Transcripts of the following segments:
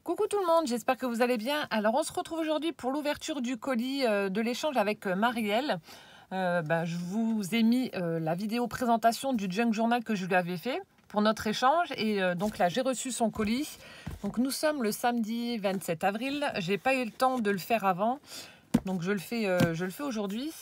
Coucou tout le monde, j'espère que vous allez bien. Alors on se retrouve aujourd'hui pour l'ouverture du colis de l'échange avec Marielle. Je vous ai mis la vidéo présentation du Junk Journal que je lui avais fait pour notre échange. Et donc là j'ai reçu son colis. Donc nous sommes le samedi 27 avril. J'ai pas eu le temps de le faire avant. Donc je le fais aujourd'hui.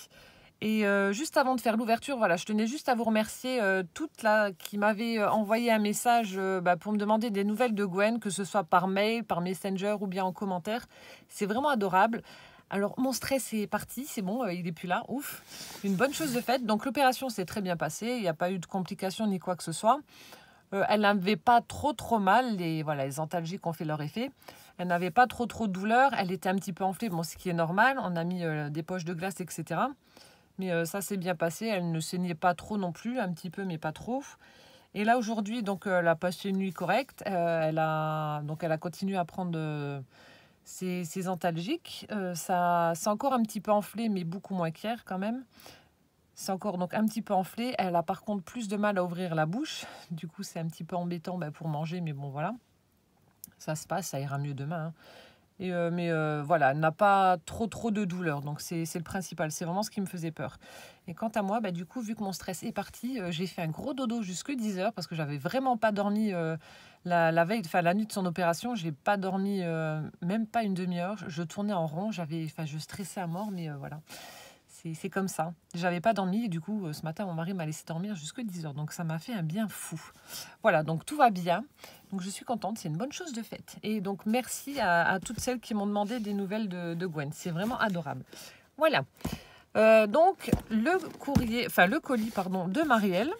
Et juste avant de faire l'ouverture, voilà, je tenais juste à vous remercier toutes là qui m'avaient envoyé un message pour me demander des nouvelles de Gwen, que ce soit par mail, par Messenger ou bien en commentaire. C'est vraiment adorable. Alors mon stress est parti, c'est bon, il n'est plus là, ouf. Une bonne chose de faite. Donc l'opération s'est très bien passée, il n'y a pas eu de complications ni quoi que ce soit. Elle n'avait pas trop mal, les antalgiques ont fait leur effet. Elle n'avait pas trop de douleur, elle était un petit peu enflée, bon, ce qui est normal. On a mis des poches de glace, etc. Mais ça s'est bien passé, elle ne saignait pas trop non plus, un petit peu mais pas trop. Et là aujourd'hui, donc elle a passé une nuit correcte, elle a continué à prendre ses antalgiques. Ça, c'est encore un petit peu enflé mais beaucoup moins qu'hier quand même. C'est encore donc un petit peu enflé, elle a par contre plus de mal à ouvrir la bouche. Du coup c'est un petit peu embêtant pour manger, mais bon voilà. Ça se passe, ça ira mieux demain, hein. Voilà, elle n'a pas trop de douleur, donc c'est le principal, c'est vraiment ce qui me faisait peur. Et quant à moi, du coup, vu que mon stress est parti, j'ai fait un gros dodo jusque 10 heures parce que j'avais vraiment pas dormi la veille, enfin la nuit de son opération, j'ai pas dormi même pas une demi-heure, je tournais en rond, je stressais à mort, mais voilà. C'est comme ça. J'avais pas dormi et du coup, ce matin, mon mari m'a laissé dormir jusque 10 heures. Donc, ça m'a fait un bien fou. Voilà, donc tout va bien. Donc, je suis contente. C'est une bonne chose de faite. Et donc, merci à toutes celles qui m'ont demandé des nouvelles de Gwen. C'est vraiment adorable. Voilà. Donc, le colis de Marielle.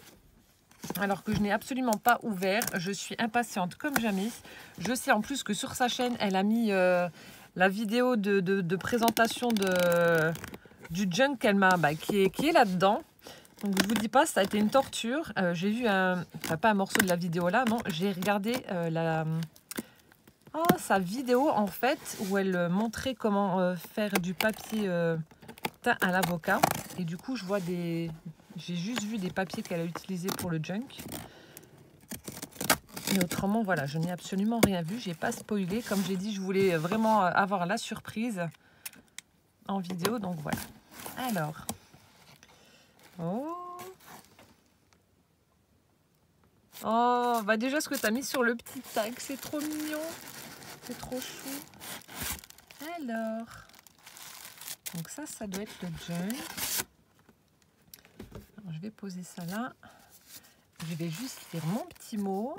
Alors que je n'ai absolument pas ouvert. Je suis impatiente comme jamais. Je sais en plus que sur sa chaîne, elle a mis la vidéo de présentation du junk qu'elle m'a, qui est là-dedans. Donc je vous dis pas, ça a été une torture. J'ai vu pas un morceau de la vidéo là, non, j'ai regardé sa vidéo en fait où elle montrait comment faire du papier teint à l'avocat. Et du coup, j'ai juste vu des papiers qu'elle a utilisés pour le junk. Et autrement, voilà, je n'ai absolument rien vu. J'ai pas spoilé. Comme j'ai dit, je voulais vraiment avoir la surprise en vidéo. Donc voilà. Alors. Oh, déjà ce que tu as mis sur le petit tag, c'est trop mignon. C'est trop chou. Alors. Donc ça doit être le junk. Alors, je vais poser ça là. Je vais juste faire mon petit mot.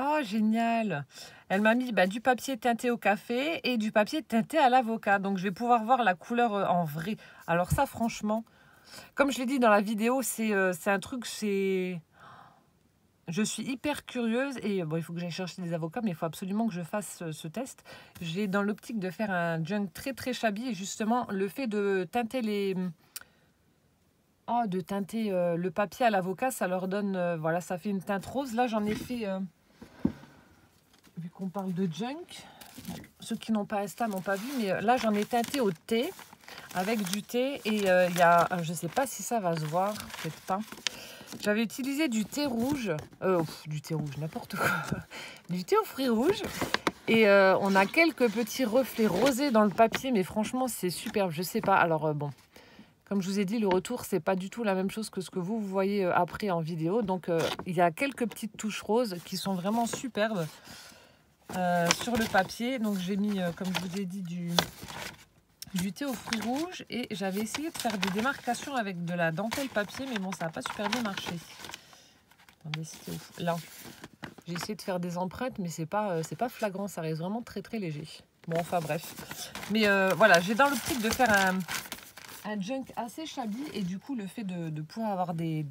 Oh, génial! Elle m'a mis du papier teinté au café et du papier teinté à l'avocat. Donc, je vais pouvoir voir la couleur en vrai. Alors ça, franchement, comme je l'ai dit dans la vidéo, c'est un truc, je suis hyper curieuse. Et bon, il faut que j'aille chercher des avocats, mais il faut absolument que je fasse ce test. J'ai dans l'optique de faire un junk très shabby. Et justement, le fait de teinter le papier à l'avocat, ça leur donne... voilà, ça fait une teinte rose. Là, j'en ai fait... vu qu'on parle de junk, ceux qui n'ont pas Insta n'ont pas vu, mais là j'en ai teinté au thé avec du thé et il y a, je sais pas si ça va se voir, peut-être pas. J'avais utilisé du thé rouge, n'importe quoi, du thé aux fruits rouges et on a quelques petits reflets rosés dans le papier, mais franchement c'est superbe, je sais pas. Alors bon, comme je vous ai dit, le retour c'est pas du tout la même chose que ce que vous voyez après en vidéo, donc il y a quelques petites touches roses qui sont vraiment superbes. Sur le papier, donc j'ai mis, comme je vous ai dit, du thé aux fruits rouges et j'avais essayé de faire des démarcations avec de la dentelle papier, mais bon, ça n'a pas super bien marché. Attendez, là, j'ai essayé de faire des empreintes, mais c'est pas flagrant, ça reste vraiment très léger. Bon, enfin bref. Mais voilà, j'ai dans l'optique de faire un junk assez shabby et du coup, le fait de pouvoir avoir des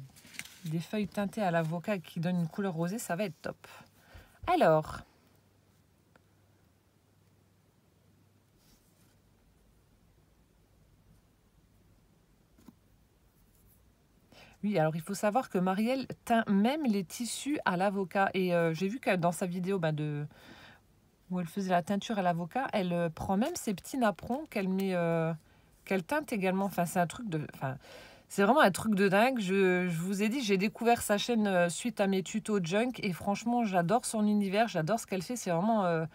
feuilles teintées à l'avocat qui donnent une couleur rosée, ça va être top. Alors... Oui, alors il faut savoir que Marielle teint même les tissus à l'avocat. Et j'ai vu que dans sa vidéo où elle faisait la teinture à l'avocat, elle prend même ses petits napperons qu'elle met, qu'elle teinte également. Enfin, c'est un truc de... Enfin, C'est vraiment un truc de dingue. Je vous ai dit, j'ai découvert sa chaîne suite à mes tutos junk. Et franchement, j'adore son univers, j'adore ce qu'elle fait. C'est vraiment...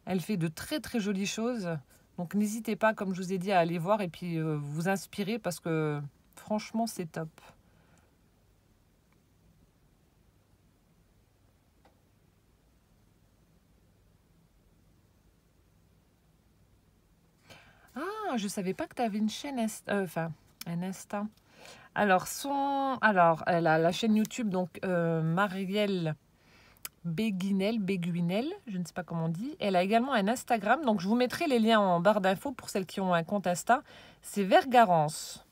elle fait de très très jolies choses. Donc n'hésitez pas, comme je vous ai dit, à aller voir et puis vous inspirer parce que franchement, c'est top. Ah, je savais pas que tu avais une chaîne enfin un Insta. Alors elle a la chaîne YouTube donc Marielle Béguinel, je ne sais pas comment on dit. Elle a également un Instagram, donc je vous mettrai les liens en barre d'infos pour celles qui ont un compte Insta. C'est Vergarance.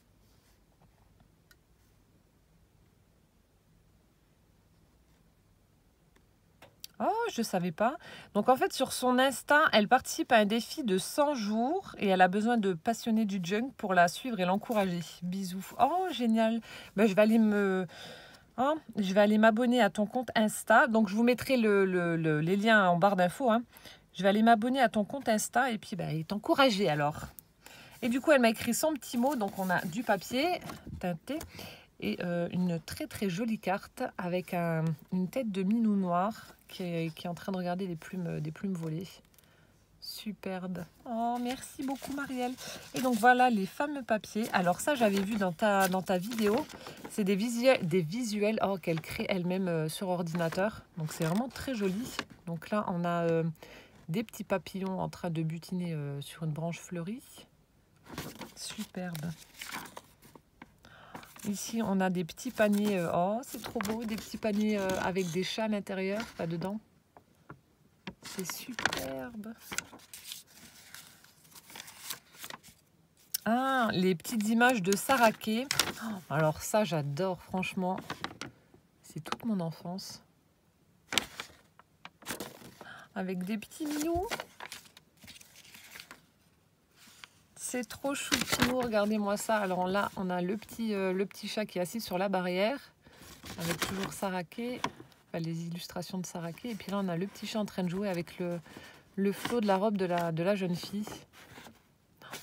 Oh, je savais pas. Donc en fait, sur son Insta, elle participe à un défi de 100 jours et elle a besoin de passionnés du junk pour la suivre et l'encourager. Bisous. Oh, génial. Ben, je vais aller m'abonner à ton compte Insta. Donc je vous mettrai les liens en barre d'infos, hein. Je vais aller m'abonner à ton compte Insta et puis ben, t'encourager alors. Et du coup, elle m'a écrit son petit mot. Donc on a du papier teinté et une très très jolie carte avec une tête de minou noir qui est en train de regarder des plumes volées. Superbe. Oh, merci beaucoup Marielle. Et donc voilà les fameux papiers. Alors ça, j'avais vu dans ta vidéo. C'est des visuels qu'elle crée elle-même sur ordinateur. Donc c'est vraiment très joli. Donc là, on a des petits papillons en train de butiner sur une branche fleurie. Superbe. Ici, on a des petits paniers. Oh, c'est trop beau. Des petits paniers avec des chats à l'intérieur, pas dedans. C'est superbe. Ah, les petites images de Saraké. Alors ça, j'adore, franchement. C'est toute mon enfance. Avec des petits minous. C'est trop chou, regardez-moi ça. Alors là, on a le petit chat qui est assis sur la barrière. Avec toujours Saraké. Enfin, les illustrations de Saraké. Et puis là, on a le petit chat en train de jouer avec le flot de la robe de la jeune fille.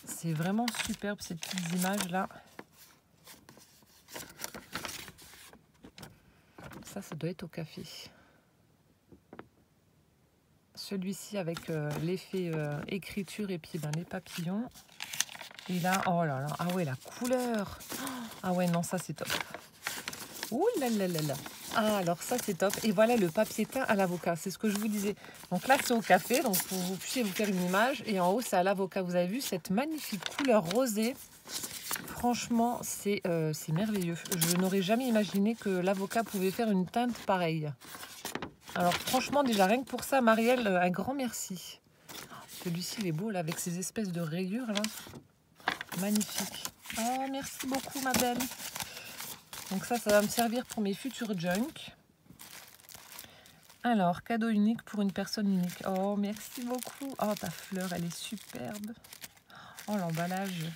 C'est vraiment superbe ces petites images là. Ça doit être au café. Celui-ci avec l'effet écriture et puis les papillons. Et là, oh là là, ah ouais, la couleur. Ah ouais, non, ça c'est top. Ouh là là là là. Ah, alors ça c'est top. Et voilà le papier teint à l'avocat, c'est ce que je vous disais. Donc là c'est au café, donc vous puissiez vous faire une image. Et en haut c'est à l'avocat. Vous avez vu cette magnifique couleur rosée. Franchement, c'est merveilleux. Je n'aurais jamais imaginé que l'avocat pouvait faire une teinte pareille. Alors franchement, déjà rien que pour ça, Marielle, un grand merci. Celui-ci il est beau là, avec ces espèces de rayures là. Magnifique. Oh, merci beaucoup ma belle. Donc ça va me servir pour mes futurs junk. Alors, cadeau unique pour une personne unique. Oh, merci beaucoup. Oh, ta fleur, elle est superbe. Oh, l'emballage.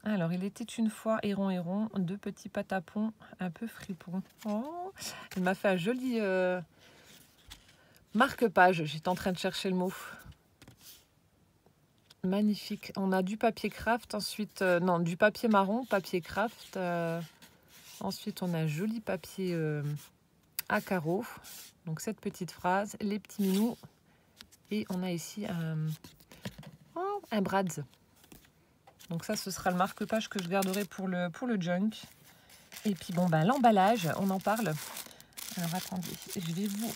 Alors, il était une fois héron, deux petits patapons, un peu fripons. Oh, il m'a fait un joli marque-page. J'étais en train de chercher le mot. Magnifique. On a du papier craft, ensuite, non, du papier marron, papier craft. Ensuite, on a un joli papier à carreaux. Donc, cette petite phrase, les petits minous. Et on a ici un Brad's. Donc ça, ce sera le marque-page que je garderai pour le junk. Et puis, bon, l'emballage, on en parle. Alors, attendez, je vais vous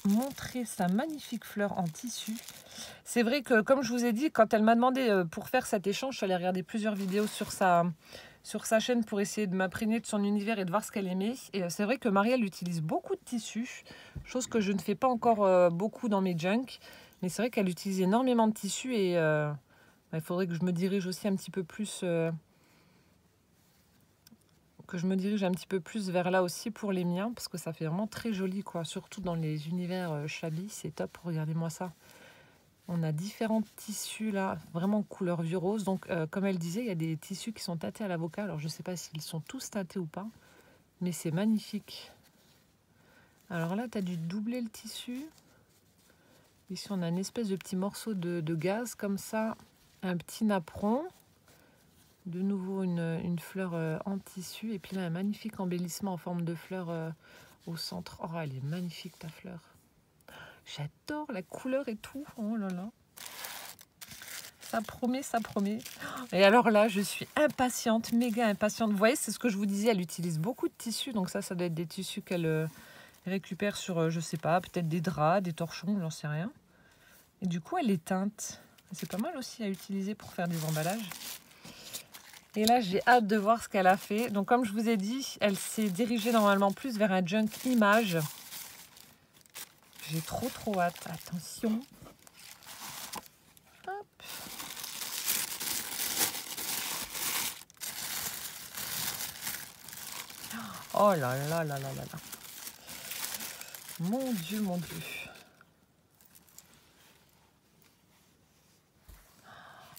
montrer sa magnifique fleur en tissu. C'est vrai que, comme je vous ai dit, quand elle m'a demandé pour faire cet échange, je suis allée regarder plusieurs vidéos sur sa chaîne pour essayer de m'imprégner de son univers et de voir ce qu'elle aimait. Et c'est vrai que Marielle utilise beaucoup de tissus, chose que je ne fais pas encore beaucoup dans mes junk. Mais c'est vrai qu'elle utilise énormément de tissus et il faudrait que je me dirige aussi un petit peu plus... vers là aussi pour les miens, parce que ça fait vraiment très joli, quoi. Surtout dans les univers shabby, c'est top. Regardez-moi ça. On a différents tissus là, vraiment couleur vieux rose. Donc, comme elle disait, il y a des tissus qui sont teintés à l'avocat. Alors, je ne sais pas s'ils sont tous teintés ou pas, mais c'est magnifique. Alors là, tu as dû doubler le tissu. Ici, on a une espèce de petit morceau de gaz comme ça, un petit napperon. De nouveau une fleur en tissu. Et puis là, un magnifique embellissement en forme de fleur au centre. Oh, elle est magnifique ta fleur. J'adore la couleur et tout. Oh là là. Ça promet, ça promet. Et alors là, je suis impatiente, méga impatiente. Vous voyez, c'est ce que je vous disais, elle utilise beaucoup de tissus. Donc ça doit être des tissus qu'elle récupère sur, je sais pas, peut-être des draps, des torchons, j'en sais rien. Et du coup, elle les teinte. C'est pas mal aussi à utiliser pour faire des emballages. Et là, j'ai hâte de voir ce qu'elle a fait. Donc comme je vous ai dit, elle s'est dirigée normalement plus vers un junk image. J'ai trop hâte. Attention. Hop. Oh là là là là là là. Mon Dieu, mon Dieu.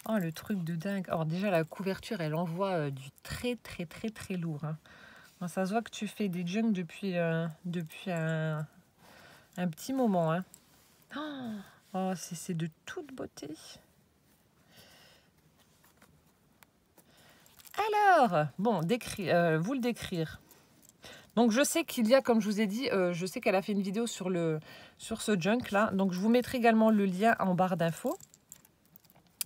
Oh, le truc de dingue. Alors déjà, la couverture, elle envoie du très lourd. Hein. Bon, ça se voit que tu fais des junks depuis un petit moment. Hein. Oh, c'est de toute beauté. Alors, bon, vous le décrire. Donc je sais qu'il y a, comme je vous ai dit, je sais qu'elle a fait une vidéo sur ce junk là. Donc je vous mettrai également le lien en barre d'infos.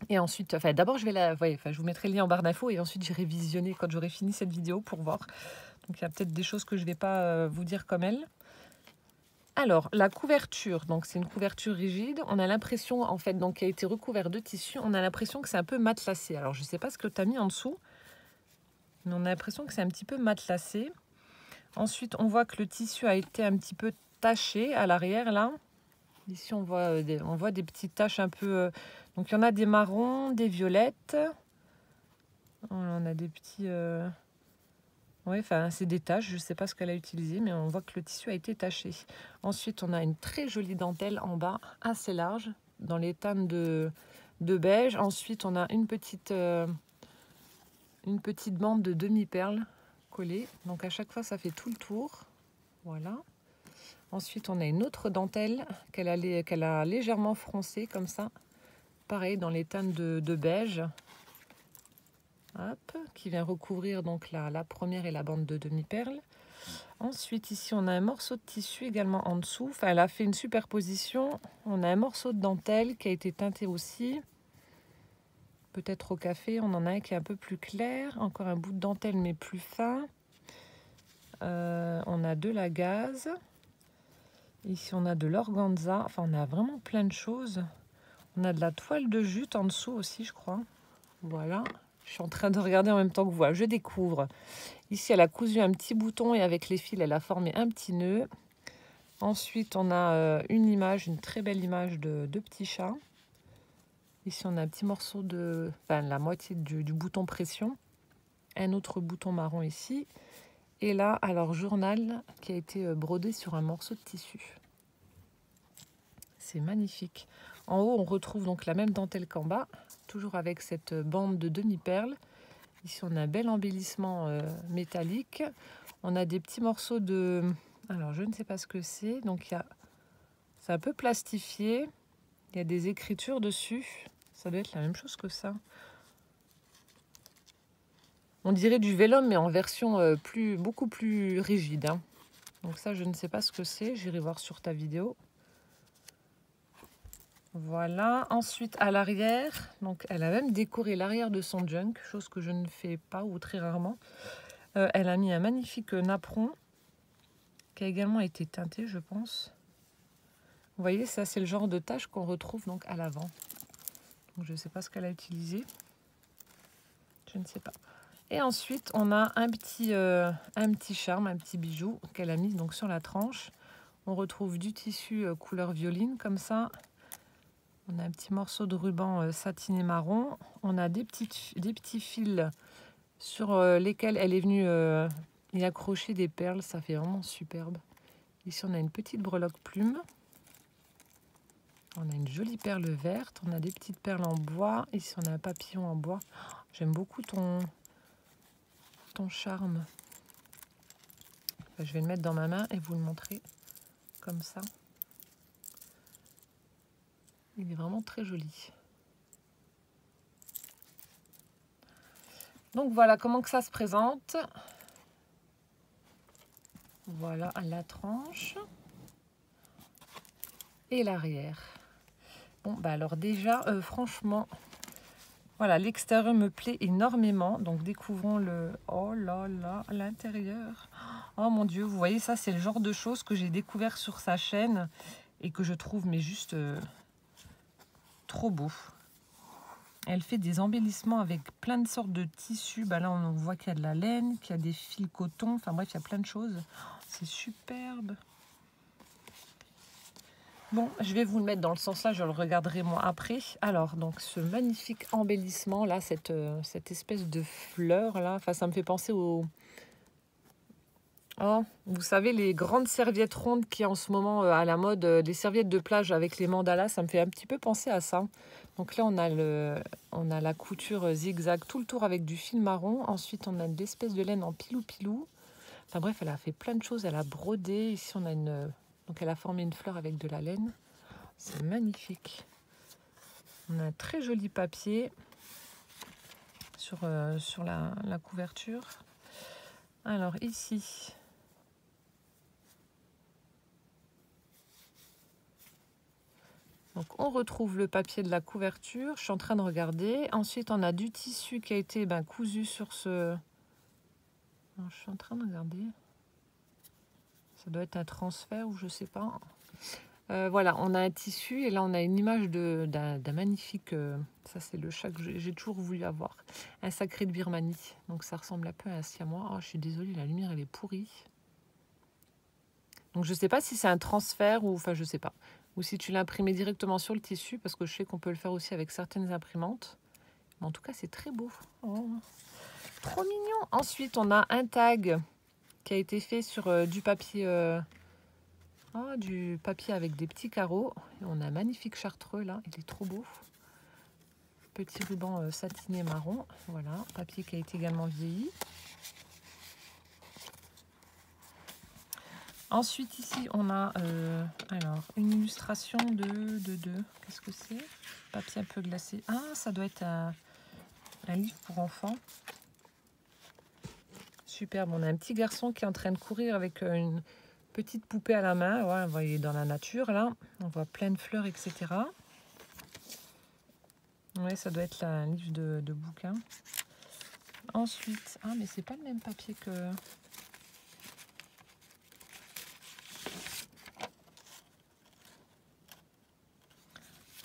Et ensuite, enfin d'abord je vous mettrai le lien en barre d'infos et ensuite j'irai visionner quand j'aurai fini cette vidéo pour voir. Donc il y a peut-être des choses que je ne vais pas vous dire comme elle. Alors la couverture, donc c'est une couverture rigide. On a l'impression en fait donc qui a été recouvert de tissu. On a l'impression que c'est un peu matelassé. Alors je ne sais pas ce que tu as mis en dessous, mais on a l'impression que c'est un petit peu matelassé. Ensuite, on voit que le tissu a été un petit peu taché à l'arrière, là. Ici, on voit des petites taches un peu... donc, il y en a des marrons, des violettes. On a des petits... Oui, enfin, c'est des taches. Je ne sais pas ce qu'elle a utilisé, mais on voit que le tissu a été taché. Ensuite, on a une très jolie dentelle en bas, assez large, dans les teintes de beige. Ensuite, on a une petite bande de demi-perles. Donc à chaque fois ça fait tout le tour, voilà. Ensuite on a une autre dentelle qu'elle a légèrement froncée comme ça, pareil dans les teintes de beige. Hop, qui vient recouvrir donc la première et la bande de demi-perles. Ensuite ici on a un morceau de tissu également en dessous, enfin elle a fait une superposition. On a un morceau de dentelle qui a été teinté aussi, peut-être au café. On en a un qui est un peu plus clair, encore un bout de dentelle mais plus fin. On a de la gaze. Ici, on a de l'organza. Enfin, on a vraiment plein de choses. On a de la toile de jute en dessous aussi, je crois. Voilà. Je suis en train de regarder en même temps que vous. Je découvre. Ici, elle a cousu un petit bouton et avec les fils, elle a formé un petit nœud. Ensuite, on a une très belle image de petits chats. Ici, on a un petit morceau la moitié du bouton pression. Un autre bouton marron ici. Et là, alors, journal qui a été brodé sur un morceau de tissu. C'est magnifique. En haut, on retrouve donc la même dentelle qu'en bas, toujours avec cette bande de demi-perles. Ici, on a un bel embellissement métallique. On a des petits morceaux de... Alors, je ne sais pas ce que c'est. Donc, c'est un peu plastifié. Il y a des écritures dessus. Ça doit être la même chose que ça. On dirait du vélum, mais en version beaucoup plus rigide. Hein. Donc ça, je ne sais pas ce que c'est. J'irai voir sur ta vidéo. Voilà. Ensuite, à l'arrière, donc elle a même décoré l'arrière de son junk, chose que je ne fais pas ou très rarement. Elle a mis un magnifique napperon qui a également été teinté, je pense. Vous voyez, ça c'est le genre de tache qu'on retrouve donc à l'avant. Je ne sais pas ce qu'elle a utilisé. Je ne sais pas. Et ensuite, on a un petit charme, un petit bijou qu'elle a mis donc sur la tranche. On retrouve du tissu couleur violine comme ça. On a un petit morceau de ruban satiné marron. On a des petits fils sur lesquels elle est venue y accrocher des perles. Ça fait vraiment superbe. Ici, on a une petite breloque plume. On a une jolie perle verte. On a des petites perles en bois. Ici, on a un papillon en bois. J'aime beaucoup ton charme. Enfin, je vais le mettre dans ma main et vous le montrer comme ça. Il est vraiment très joli. Donc voilà comment que ça se présente. Voilà la tranche. Et l'arrière. Bon, bah alors déjà, franchement, voilà, l'extérieur me plaît énormément. Donc découvrons le... Oh là là, l'intérieur. Oh mon Dieu, vous voyez, ça c'est le genre de choses que j'ai découvert sur sa chaîne et que je trouve mais juste trop beau. Elle fait des embellissements avec plein de sortes de tissus. Bah là, on voit qu'il y a de la laine, qu'il y a des fils coton. Enfin bref, il y a plein de choses. C'est superbe. Bon, je vais vous le mettre dans le sens là, je le regarderai moi après. Alors, donc ce magnifique embellissement là, cette espèce de fleur là, enfin ça me fait penser au... Oh, vous savez, les grandes serviettes rondes qui en ce moment à la mode, les serviettes de plage avec les mandalas, ça me fait un petit peu penser à ça. Donc là, on a la couture zigzag tout le tour avec du fil marron. Ensuite, on a une espèce de laine en pilou-pilou. Enfin bref, elle a fait plein de choses, elle a brodé. Ici, on a une... Donc elle a formé une fleur avec de la laine. C'est magnifique. On a un très joli papier sur la couverture. Alors ici, donc on retrouve le papier de la couverture. Je suis en train de regarder. Ensuite, on a du tissu qui a été cousu sur ce... Alors, je suis en train de regarder. Ça doit être un transfert ou je sais pas. Voilà, on a un tissu et là on a une image d'un magnifique, ça c'est le chat que j'ai toujours voulu avoir, un sacré de Birmanie. Donc ça ressemble un peu à un siamois. Oh, je suis désolée, la lumière elle est pourrie. Donc je sais pas si c'est un transfert ou, enfin je sais pas, ou si tu l'as imprimé directement sur le tissu, parce que je sais qu'on peut le faire aussi avec certaines imprimantes. Mais en tout cas c'est très beau. Oh, trop mignon. Ensuite on a un tag qui a été fait sur du papier... du papier avec des petits carreaux. Et on a un magnifique chartreux là, il est trop beau. Petit ruban satiné marron. Voilà, papier qui a été également vieilli. Ensuite ici on a alors une illustration de qu'est-ce que c'est? Papier un peu glacé. Ah, ça doit être un livre pour enfants. Superbe, on a un petit garçon qui est en train de courir avec une petite poupée à la main. Voilà, on voit, il est dans la nature là. On voit plein de fleurs, etc. Oui, ça doit être là, un livre de bouquin. Ensuite, ah mais c'est pas le même papier que...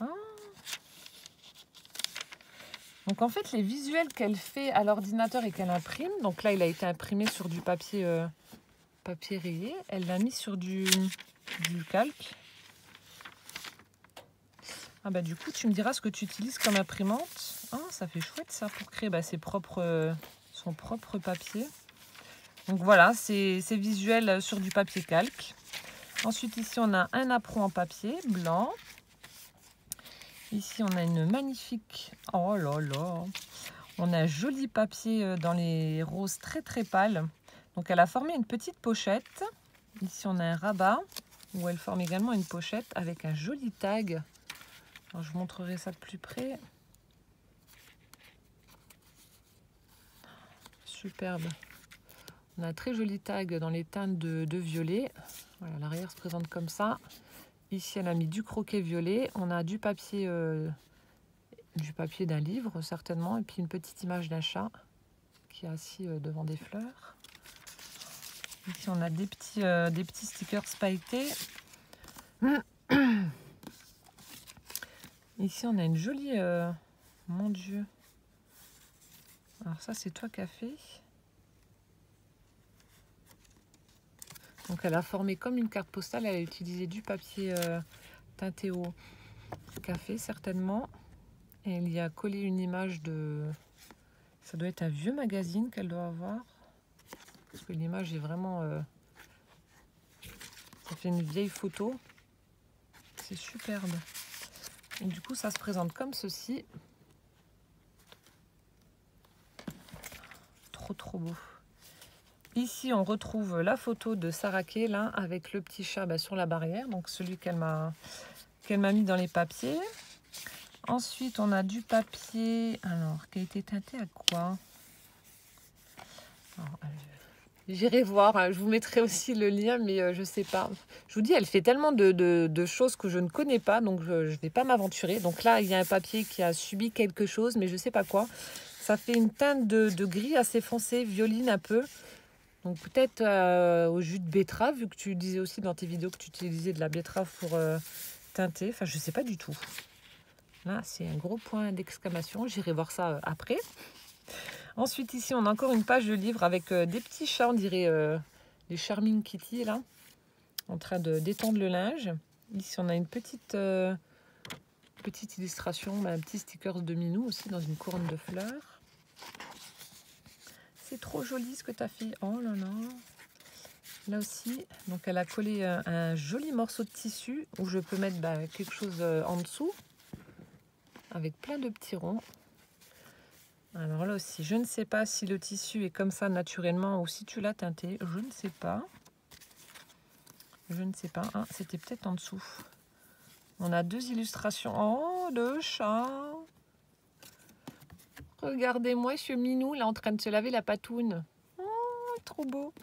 Ah. Donc en fait, les visuels qu'elle fait à l'ordinateur et qu'elle imprime, donc là il a été imprimé sur du papier, papier rayé, elle l'a mis sur du calque. Ah bah du coup, tu me diras ce que tu utilises comme imprimante. Ah, ça fait chouette ça pour créer son propre papier. Donc voilà, c'est visuel sur du papier calque. Ensuite ici on a un apron en papier blanc. Ici on a une magnifique... Oh là là. On a un joli papier dans les roses très très pâles. Donc elle a formé une petite pochette. Ici on a un rabat où elle forme également une pochette avec un joli tag. Alors, je vous montrerai ça de plus près. Superbe. On a un très joli tag dans les teintes de violet. Voilà, l'arrière se présente comme ça. Ici, elle a mis du croquet violet. On a du papier d'un livre, certainement. Et puis une petite image d'un chat qui est assis devant des fleurs. Ici, on a des petits stickers pailletés. Ici, on a une jolie... mon Dieu. Alors ça, c'est toi qui as fait. Donc, elle a formé comme une carte postale. Elle a utilisé du papier teinté au café, certainement. Et il y a collé une image de... Ça doit être un vieux magazine qu'elle doit avoir. Parce que l'image est vraiment... Ça fait une vieille photo. C'est superbe. Et du coup, ça se présente comme ceci. Trop, trop beau. Ici, on retrouve la photo de Saraké, là, avec le petit chat sur la barrière. Donc, celui qu'elle m'a mis dans les papiers. Ensuite, on a du papier, alors, qui a été teinté à quoi? J'irai voir, hein. Je vous mettrai aussi le lien, mais je sais pas. Je vous dis, elle fait tellement de choses que je ne connais pas, donc je ne vais pas m'aventurer. Donc là, il y a un papier qui a subi quelque chose, mais je ne sais pas quoi. Ça fait une teinte de gris assez foncé, violine un peu. Donc peut-être au jus de betterave, vu que tu disais aussi dans tes vidéos que tu utilisais de la betterave pour teinter. Enfin, je ne sais pas du tout. Là, c'est un gros point d'exclamation. J'irai voir ça après. Ensuite, ici, on a encore une page de livre avec des petits chats, on dirait les Charming Kitty, là, en train de d'étendre le linge. Ici, on a une petite illustration, un petit sticker de minou aussi dans une couronne de fleurs. C'est trop joli ce que tu as fait. Oh là là. Là aussi, donc elle a collé un joli morceau de tissu où je peux mettre quelque chose en dessous avec plein de petits ronds. Alors là aussi, je ne sais pas si le tissu est comme ça naturellement ou si tu l'as teinté. Je ne sais pas. Je ne sais pas. Ah, c'était peut-être en dessous. On a deux illustrations. Oh, de chat. Regardez-moi ce minou là en train de se laver la patoune. Oh, trop beau.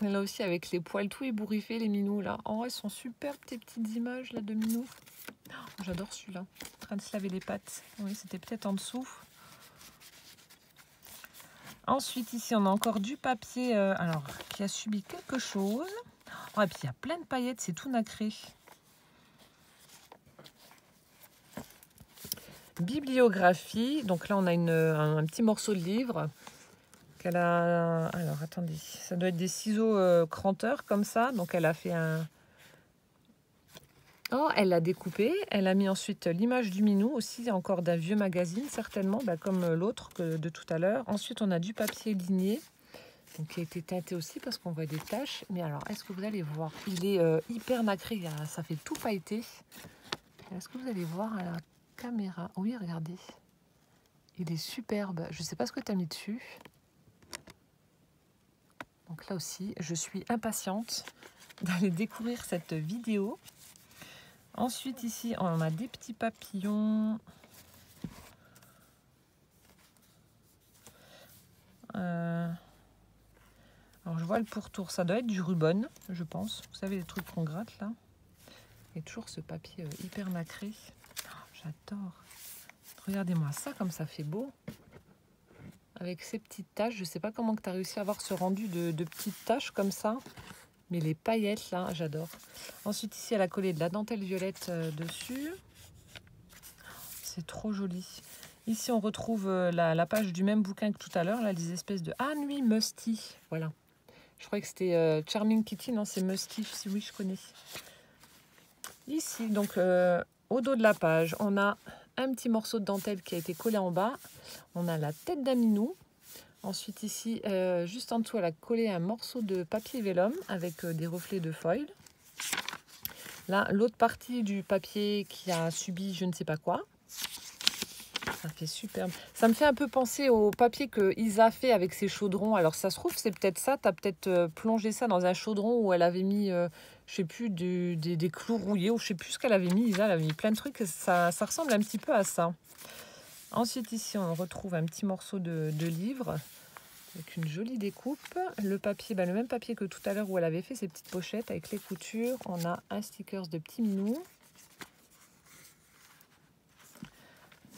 Et là aussi avec les poils tout ébouriffés, les minous là. Oh, elles sont superbes tes petites images là de minous. Oh, j'adore celui-là. En train de se laver les pattes. Oui, c'était peut-être en dessous. Ensuite, ici, on a encore du papier alors, qui a subi quelque chose. Oh, et puis, il y a plein de paillettes, c'est tout nacré. Bibliographie. Donc là, on a un petit morceau de livre qu'elle a... Alors, attendez. Ça doit être des ciseaux cranteurs, comme ça. Donc, elle a fait un... Oh, elle l'a découpé. Elle a mis ensuite l'image du minou, aussi encore d'un vieux magazine, certainement, comme l'autre de tout à l'heure. Ensuite, on a du papier ligné. Donc, qui a été teinté aussi parce qu'on voit des taches. Mais alors, est-ce que vous allez voir? Il est hyper nacré, ça fait tout pailleté. Est-ce que vous allez voir à la caméra? Oui, regardez. Il est superbe. Je ne sais pas ce que tu as mis dessus. Donc là aussi, je suis impatiente d'aller découvrir cette vidéo. Ensuite, ici, on a des petits papillons. Alors, je vois le pourtour. Ça doit être du Rubon, je pense. Vous savez, les trucs qu'on gratte, là. Et toujours ce papier hyper nacré. Oh, j'adore. Regardez-moi ça, comme ça fait beau. Avec ces petites taches. Je ne sais pas comment tu as réussi à avoir ce rendu de petites taches comme ça. Mais les paillettes, là, j'adore. Ensuite, ici, elle a collé de la dentelle violette dessus. C'est trop joli. Ici, on retrouve la page du même bouquin que tout à l'heure. Là, des espèces de... Ah, Nuit Musty. Voilà. Je croyais que c'était Charming Kitty. Non, c'est Musty. Si oui, je connais. Ici, donc, au dos de la page, on a un petit morceau de dentelle qui a été collé en bas. On a la tête d'un minou. Ensuite, ici, juste en dessous, elle a collé un morceau de papier vélum avec des reflets de foil. Là, l'autre partie du papier qui a subi je ne sais pas quoi. Ça fait superbe. Ça me fait un peu penser au papier que Isa fait avec ses chaudrons. Alors, ça se trouve, c'est peut-être ça. Tu as peut-être plongé ça dans un chaudron où elle avait mis, je sais plus, des clous rouillés ou je sais plus ce qu'elle avait mis. Isa, elle avait mis plein de trucs. Ça ressemble un petit peu à ça. Ensuite, ici, on retrouve un petit morceau de livre avec une jolie découpe. Le papier, le même papier que tout à l'heure où elle avait fait ses petites pochettes avec les coutures. On a un sticker de petit minou.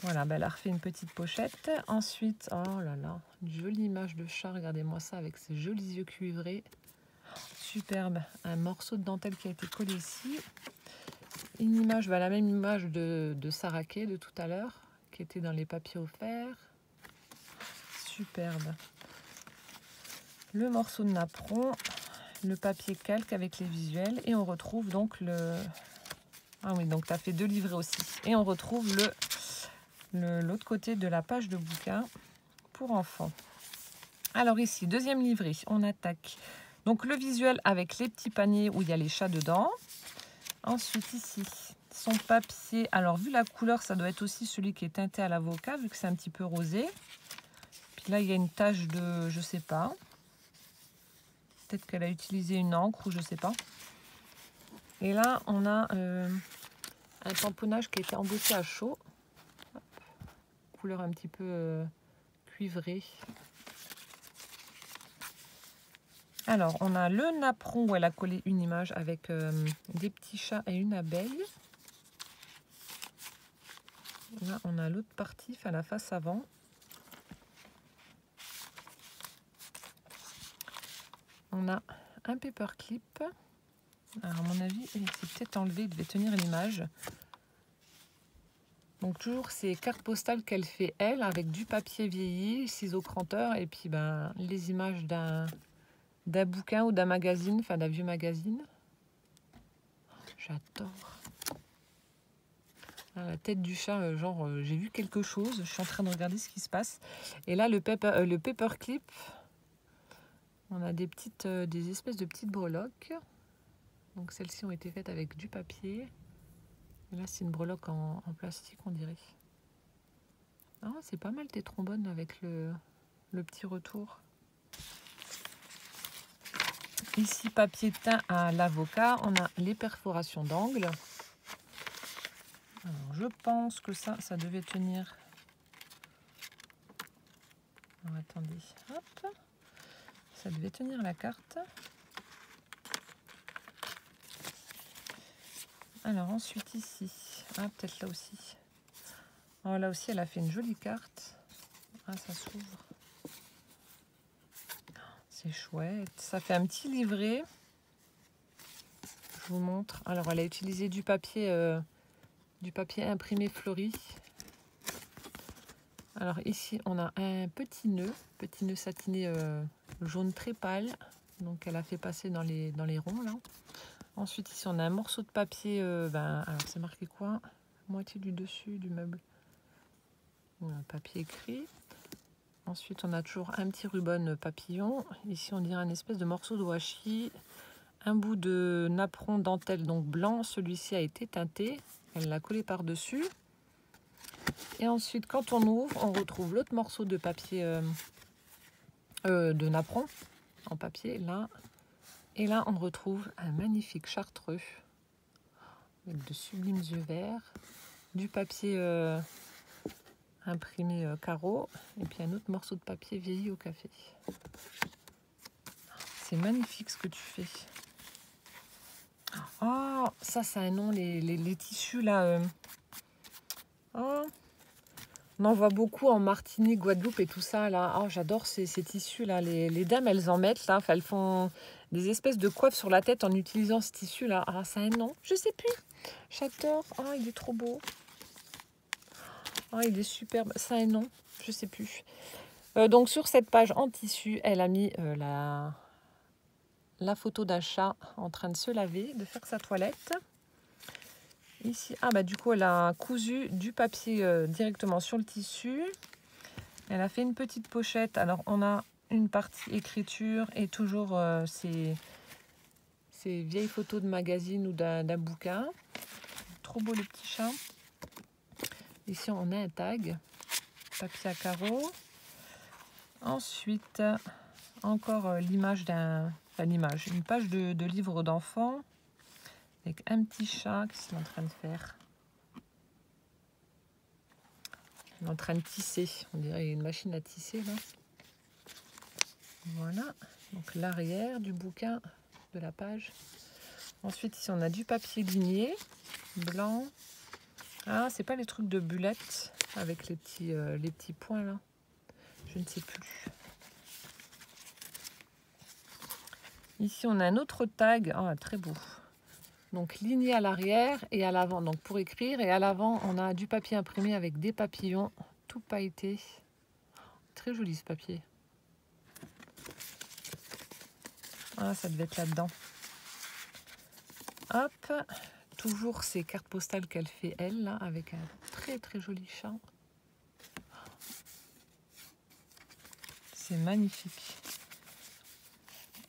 Voilà, elle a refait une petite pochette. Ensuite, oh là là, une jolie image de chat. Regardez-moi ça avec ses jolis yeux cuivrés. Superbe. Un morceau de dentelle qui a été collé ici. Une image, la même image de Sarah Kay de tout à l'heure, qui était dans les papiers offerts. Superbe. Le morceau de napperon, le papier calque avec les visuels. Et on retrouve donc le... Ah oui, donc tu as fait deux livrets aussi. Et on retrouve l'autre côté de la page de bouquin pour enfants. Alors ici, deuxième livret, on attaque donc le visuel avec les petits paniers où il y a les chats dedans. Ensuite ici, son papier. Alors vu la couleur, ça doit être aussi celui qui est teinté à l'avocat vu que c'est un petit peu rosé. Puis là, il y a une tache de, je sais pas. Peut-être qu'elle a utilisé une encre ou je sais pas. Et là, on a un tamponnage qui a été embossé à chaud. Couleur un petit peu cuivrée. Alors, on a le napperon où elle a collé une image avec des petits chats et une abeille. Là, on a l'autre partie, enfin la face avant. On a un paperclip. Alors, à mon avis, c'est peut-être enlevé, il devait tenir l'image. Donc, toujours ces cartes postales qu'elle fait, elle, avec du papier vieilli, ciseaux cranteurs, et puis ben, les images d'un bouquin ou d'un magazine, enfin d'un vieux magazine. J'adore. La tête du chat, genre, j'ai vu quelque chose, je suis en train de regarder ce qui se passe. Et là, le paperclip, on a des espèces de petites breloques. Donc, celles-ci ont été faites avec du papier. Et là, c'est une breloque en plastique, on dirait. Ah, c'est pas mal tes trombones avec le petit retour. Ici, papier teint à l'avocat. On a les perforations d'angle. Alors, je pense que ça devait tenir. Alors, attendez, hop. Ça devait tenir la carte. Alors, ensuite, ici. Ah, peut-être là aussi. Oh, là aussi, elle a fait une jolie carte. Ah, ça s'ouvre. C'est chouette. Ça fait un petit livret. Je vous montre. Alors, elle a utilisé du papier imprimé fleuri. Alors, ici, on a un petit nœud satiné jaune très pâle. Donc, elle a fait passer dans les ronds, là. Ensuite, ici, on a un morceau de papier. Alors, c'est marqué quoi? Moitié du dessus du meuble. Un papier écrit. Ensuite, on a toujours un petit ruban papillon. Ici, on dirait un espèce de morceau de washi. Un bout de napperon dentelle, donc blanc. Celui-ci a été teinté. Elle l'a collé par-dessus. Et ensuite, quand on ouvre, on retrouve l'autre morceau de papier de napperon en papier, là. Et là, on retrouve un magnifique chartreux avec de sublimes yeux verts, du papier imprimé carreau, et puis un autre morceau de papier vieilli au café. C'est magnifique ce que tu fais. Oh, ça, c'est un nom, les tissus là. Oh. On en voit beaucoup en Martinique, Guadeloupe et tout ça là. Oh, j'adore ces tissus là. Les dames, elles en mettent là. Enfin, elles font des espèces de coiffes sur la tête en utilisant ce tissu là. Ah, ça a un nom, je sais plus. J'adore. Oh, il est trop beau. Oh, il est superbe. Ça a un nom, je sais plus. Donc sur cette page en tissu, elle a mis la photo d'un chat en train de se laver, de faire sa toilette. Ici, du coup, elle a cousu du papier directement sur le tissu. Elle a fait une petite pochette. Alors, on a une partie écriture et toujours ces vieilles photos de magazine ou d'un bouquin. Trop beau le petit chat. Ici, on a un tag, papier à carreaux. Ensuite, encore l'image une page de livre d'enfant avec un petit chat. Qu'est-ce qu'il est en train de faire? Il est en train de tisser. On dirait une machine à tisser là. Voilà. Donc l'arrière du bouquin, de la page. Ensuite, ici, on a du papier ligné, blanc. Ah, c'est pas les trucs de bulettes avec les petits points là. Je ne sais plus. Ici, on a un autre tag. Ah, très beau. Donc, ligné à l'arrière et à l'avant. Donc, pour écrire. Et à l'avant, on a du papier imprimé avec des papillons tout pailletés. Très joli ce papier. Ah, ça devait être là-dedans. Hop. Toujours ces cartes postales qu'elle fait, elle, là, avec un très, très joli chat. C'est magnifique.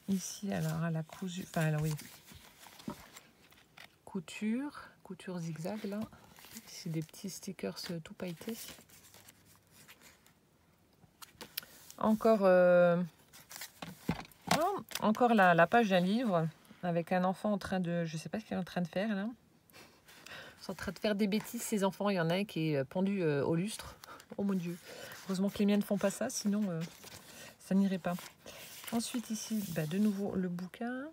Ici, alors, elle a cousu... Enfin, alors, oui. Couture zigzag, là. Ici, des petits stickers tout pailletés. Encore, encore la page d'un livre avec un enfant en train de... Je sais pas ce qu'il est en train de faire, là. Ils sont en train de faire des bêtises, ces enfants. Il y en a un qui est pendu au lustre. Oh mon Dieu. Heureusement que les miens ne font pas ça, sinon ça n'irait pas. Ensuite ici, de nouveau le bouquin.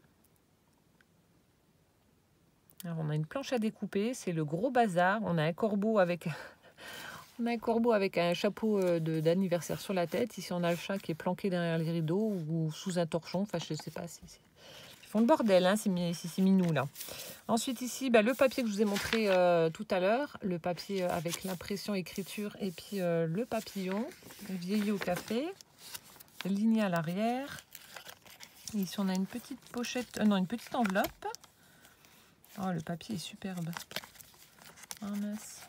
Alors on a une planche à découper, c'est le gros bazar. On a un corbeau avec, un chapeau d'anniversaire sur la tête. Ici on a le chat qui est planqué derrière les rideaux ou sous un torchon. Enfin je sais pas si ils font le bordel, hein, c'est minou là. Ensuite ici, le papier que je vous ai montré tout à l'heure, le papier avec l'impression écriture et puis le papillon vieilli au café, ligné à l'arrière. Ici on a une petite pochette, une petite enveloppe. Oh, le papier est superbe. Oh mince.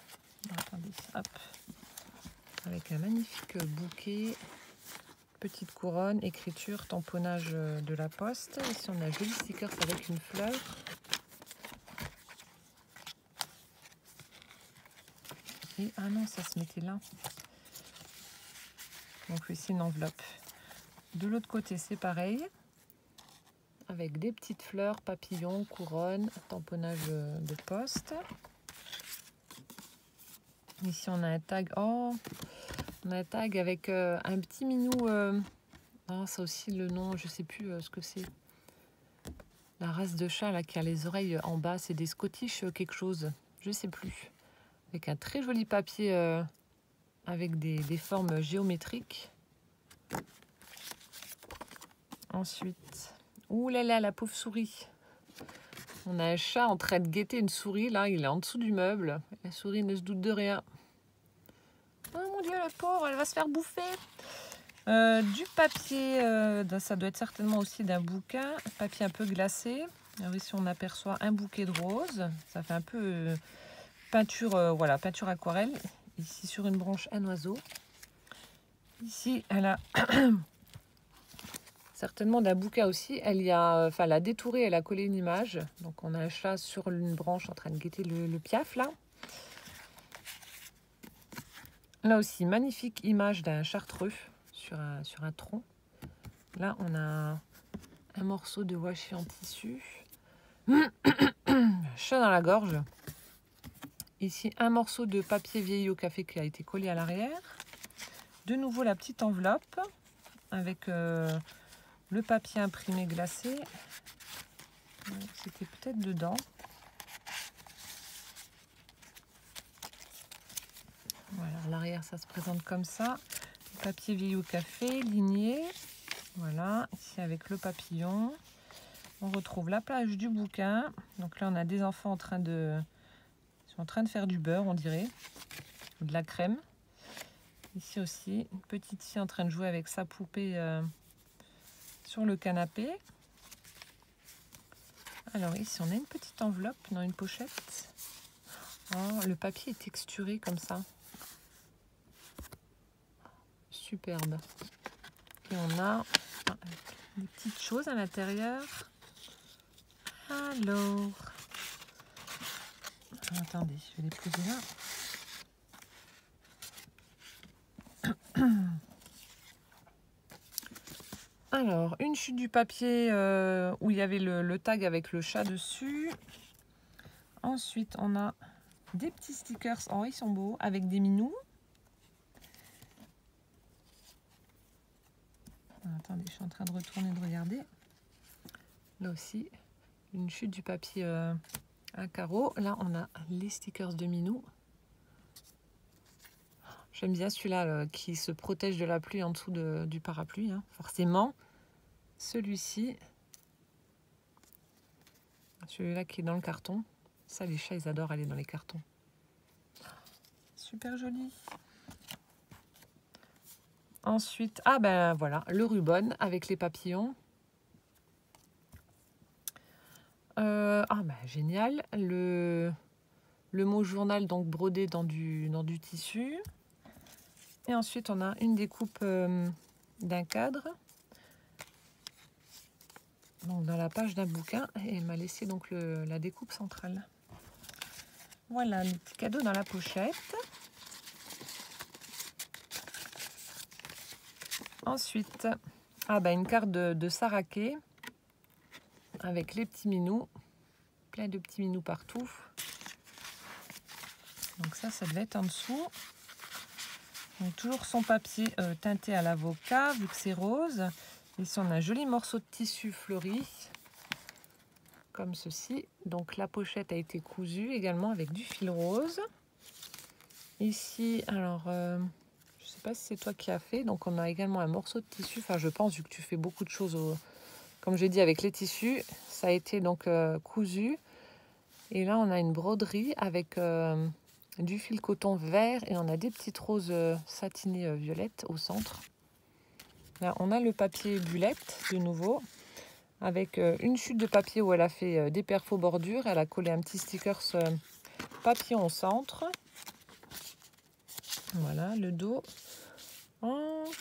Bon, attendez, hop. Avec un magnifique bouquet, petite couronne, écriture, tamponnage de la poste. Ici on a un joli sticker avec une fleur. Et ah non, ça se mettait là. Donc ici une enveloppe. De l'autre côté c'est pareil. Avec des petites fleurs, papillons, couronne, tamponnage de poste. Ici on a un tag. Oh, on a un tag avec un petit minou. Oh, ça aussi le nom, je sais plus ce que c'est. La race de chat là qui a les oreilles en bas, c'est des Scottish quelque chose. Je sais plus. Avec un très joli papier avec des formes géométriques. Ensuite. Ouh là là, la pauvre souris. On a un chat en train de guetter une souris. Là, il est en dessous du meuble. La souris ne se doute de rien. Oh mon Dieu, la pauvre, elle va se faire bouffer. Du papier, ça doit être certainement aussi d'un bouquin. Papier un peu glacé. Alors ici, on aperçoit un bouquet de roses. Ça fait un peu peinture, voilà, peinture aquarelle. Ici, sur une branche, un oiseau. Ici, elle a... certainement d'un bouquin aussi. Elle l'a détouré, elle a collé une image. Donc on a un chat sur une branche en train de guetter le piaf là. Là aussi, magnifique image d'un chartreux sur un tronc. Là, on a un morceau de washi en tissu. Chat dans la gorge. Ici, un morceau de papier vieilli au café qui a été collé à l'arrière. De nouveau, la petite enveloppe avec... le papier imprimé glacé, c'était peut-être dedans. Voilà, à l'arrière, ça se présente comme ça. Le papier vieilli au café, ligné. Voilà, ici avec le papillon. On retrouve la page du bouquin. Donc là, on a des enfants ils sont en train de faire du beurre, on dirait, ou de la crème. Ici aussi, une petite fille en train de jouer avec sa poupée sur le canapé. Alors ici on a une petite enveloppe dans une pochette. Oh, le papier est texturé comme ça. Superbe. Et on a des petites choses à l'intérieur. Alors, attendez, je vais les poser là. Alors, une chute du papier où il y avait le tag avec le chat dessus. Ensuite, on a des petits stickers. Oh, ils sont beaux, avec des minous. Attendez, je suis en train de retourner, de regarder. Là aussi, une chute du papier à carreaux. Là, on a les stickers de minous. J'aime bien celui-là qui se protège de la pluie en dessous du parapluie. Hein. Forcément, celui-ci, celui-là qui est dans le carton. Ça, les chats, ils adorent aller dans les cartons. Super joli. Ensuite, voilà, le ruban avec les papillons. Génial. Le mot journal, donc brodé dans du tissu. Et ensuite, on a une découpe d'un cadre. Donc, dans la page d'un bouquin. Et elle m'a laissé donc la découpe centrale. Voilà, le petit cadeau dans la pochette. Ensuite, une carte de Saraké avec les petits minous. Plein de petits minous partout. Donc ça devait être en dessous. Donc toujours son papier teinté à l'avocat, vu que c'est rose. Ici, on a un joli morceau de tissu fleuri, comme ceci. Donc, la pochette a été cousue également avec du fil rose. Ici, alors, je ne sais pas si c'est toi qui as fait. Donc, on a également un morceau de tissu. Enfin, je pense, vu que tu fais beaucoup de choses, comme j'ai dit, avec les tissus. Ça a été donc cousu. Et là, on a une broderie avec du fil coton vert. Et on a des petites roses satinées violettes au centre. Là, on a le papier bullette de nouveau, avec une chute de papier où elle a fait des perfos bordures. Elle a collé un petit sticker papillon au centre. Voilà, le dos. Oh.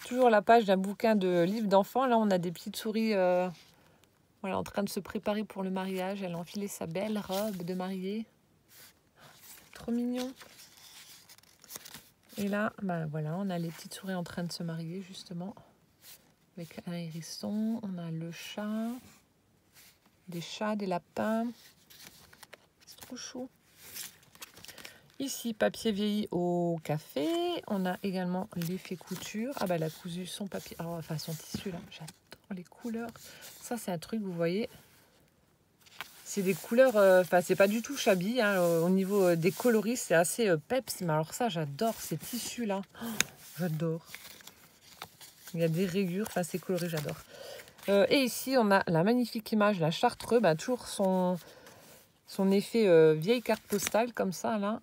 Toujours la page d'un bouquin de livre d'enfant. Là, on a des petites souris voilà, en train de se préparer pour le mariage. Elle a enfilé sa belle robe de mariée. Trop mignon. Et là, bah, voilà, on a les petites souris en train de se marier, justement. Avec un hérisson. On a le chat. Des chats, des lapins. C'est trop chou. Ici, papier vieilli au café. On a également l'effet couture. Ah bah, elle a cousu son papier, enfin son tissu là. J'adore les couleurs. Ça, c'est un truc, vous voyez. C'est des couleurs, enfin, c'est pas du tout shabby. Hein, au niveau des coloris, c'est assez peps. Mais alors ça, j'adore ces tissus là. Oh, j'adore. Il y a des rayures, enfin, c'est coloré, j'adore. Et ici, on a la magnifique image, la Chartreux. Bah, toujours son effet vieille carte postale, comme ça là.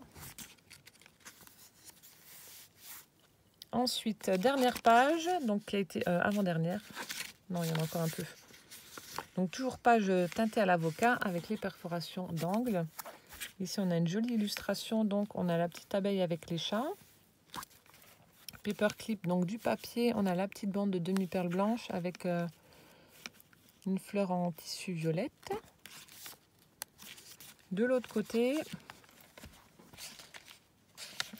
Ensuite, dernière page, donc qui a été avant-dernière. Non, il y en a encore un peu. Donc toujours page teintée à l'avocat avec les perforations d'angle. Ici, on a une jolie illustration. Donc, on a la petite abeille avec les chats. Paperclip, donc du papier. On a la petite bande de demi-perles blanches avec une fleur en tissu violette. De l'autre côté,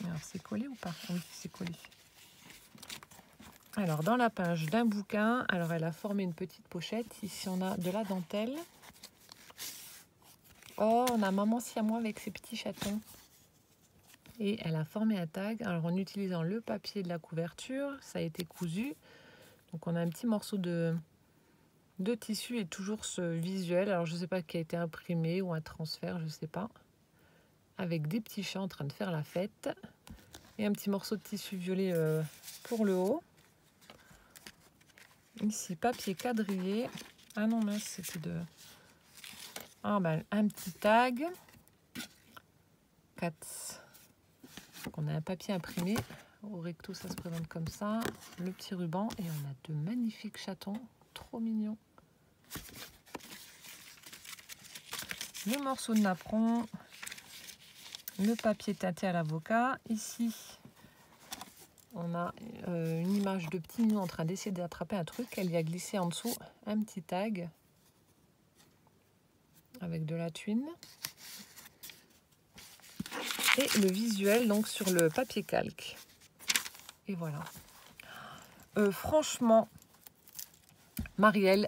alors c'est collé ou pas? Oui, c'est collé. Alors, dans la page d'un bouquin, alors elle a formé une petite pochette. Ici, on a de la dentelle. Oh, on a Maman Siamois avec ses petits chatons. Et elle a formé un tag. Alors, en utilisant le papier de la couverture, ça a été cousu. Donc, on a un petit morceau de tissu et toujours ce visuel. Alors, je ne sais pas qui a été imprimé ou un transfert, je ne sais pas. Avec des petits chats en train de faire la fête. Et un petit morceau de tissu violet pour le haut. Ici, papier quadrillé. Ah non, mince, c'était de... Ah ben, un petit tag. 4. Donc, on a un papier imprimé. Au recto, ça se présente comme ça. Le petit ruban. Et on a de magnifiques chatons. Trop mignons. Le morceau de napperon. Le papier teinté à l'avocat. Ici, on a une image de petit minou en train d'essayer d'attraper un truc. Elle y a glissé en dessous un petit tag avec de la tuile. Et le visuel donc sur le papier calque. Et voilà. Franchement, Marielle,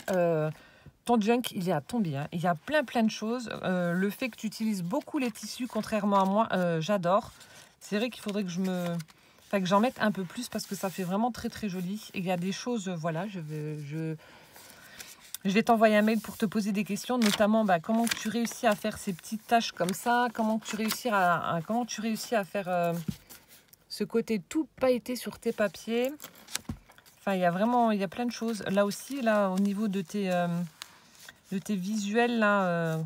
ton junk, il est à tomber. Hein. Il y a plein de choses. Le fait que tu utilises beaucoup les tissus, contrairement à moi, j'adore. C'est vrai qu'il faudrait que que j'en mette un peu plus parce que ça fait vraiment très joli. Et il y a des choses, voilà, je vais t'envoyer un mail pour te poser des questions, notamment comment tu réussis à faire ces petites taches comme ça, comment tu réussis à faire ce côté tout pailleté sur tes papiers. Enfin, il y a plein de choses. Là aussi, là, au niveau de tes visuels là,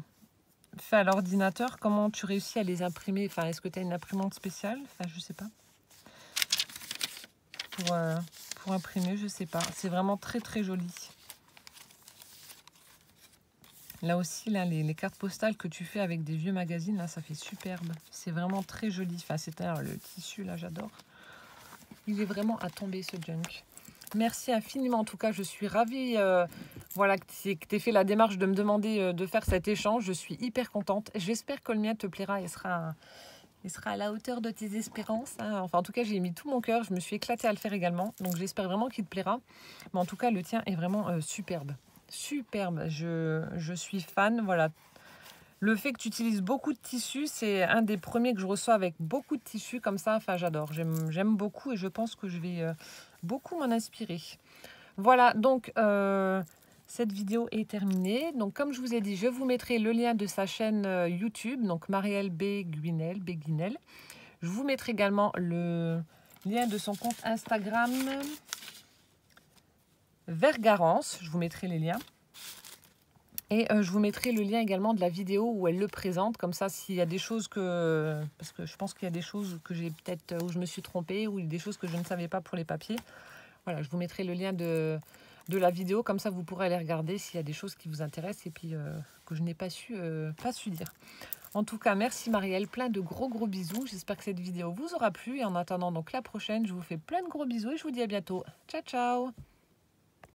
faits à l'ordinateur, comment tu réussis à les imprimer? Enfin, est-ce que tu as une imprimante spéciale? Enfin, je sais pas. Pour imprimer, je sais pas. C'est vraiment très joli. Là aussi, là, les cartes postales que tu fais avec des vieux magazines, là, ça fait superbe. C'est vraiment très joli. Enfin, c'est-à-dire le tissu, là, j'adore. Il est vraiment à tomber, ce junk. Merci infiniment. En tout cas, je suis ravie voilà, que tu aies fait la démarche de me demander de faire cet échange. Je suis hyper contente. J'espère que le mien te plaira et sera à la hauteur de tes espérances. Hein. Enfin, en tout cas, j'ai mis tout mon cœur. Je me suis éclatée à le faire également. Donc, j'espère vraiment qu'il te plaira. Mais en tout cas, le tien est vraiment superbe. Superbe. Je suis fan. Voilà. Le fait que tu utilises beaucoup de tissus, c'est un des premiers que je reçois avec beaucoup de tissus comme ça. Enfin, j'adore. J'aime beaucoup et je pense que je vais beaucoup m'en inspirer. Voilà, donc cette vidéo est terminée. Donc comme je vous ai dit, je vous mettrai le lien de sa chaîne YouTube, donc Marielle Béguinel. Je vous mettrai également le lien de son compte Instagram Vergarance. Je vous mettrai les liens. Et je vous mettrai le lien également de la vidéo où elle le présente. Comme ça, s'il y a des choses que... Parce que je pense qu'il y a des choses que j'ai peut-être... où je me suis trompée, ou des choses que je ne savais pas pour les papiers. Voilà, je vous mettrai le lien de la vidéo. Comme ça, vous pourrez aller regarder s'il y a des choses qui vous intéressent et puis que je n'ai pas su dire. En tout cas, merci Marielle. Plein de gros bisous. J'espère que cette vidéo vous aura plu. Et en attendant donc la prochaine, je vous fais plein de gros bisous et je vous dis à bientôt. Ciao, ciao!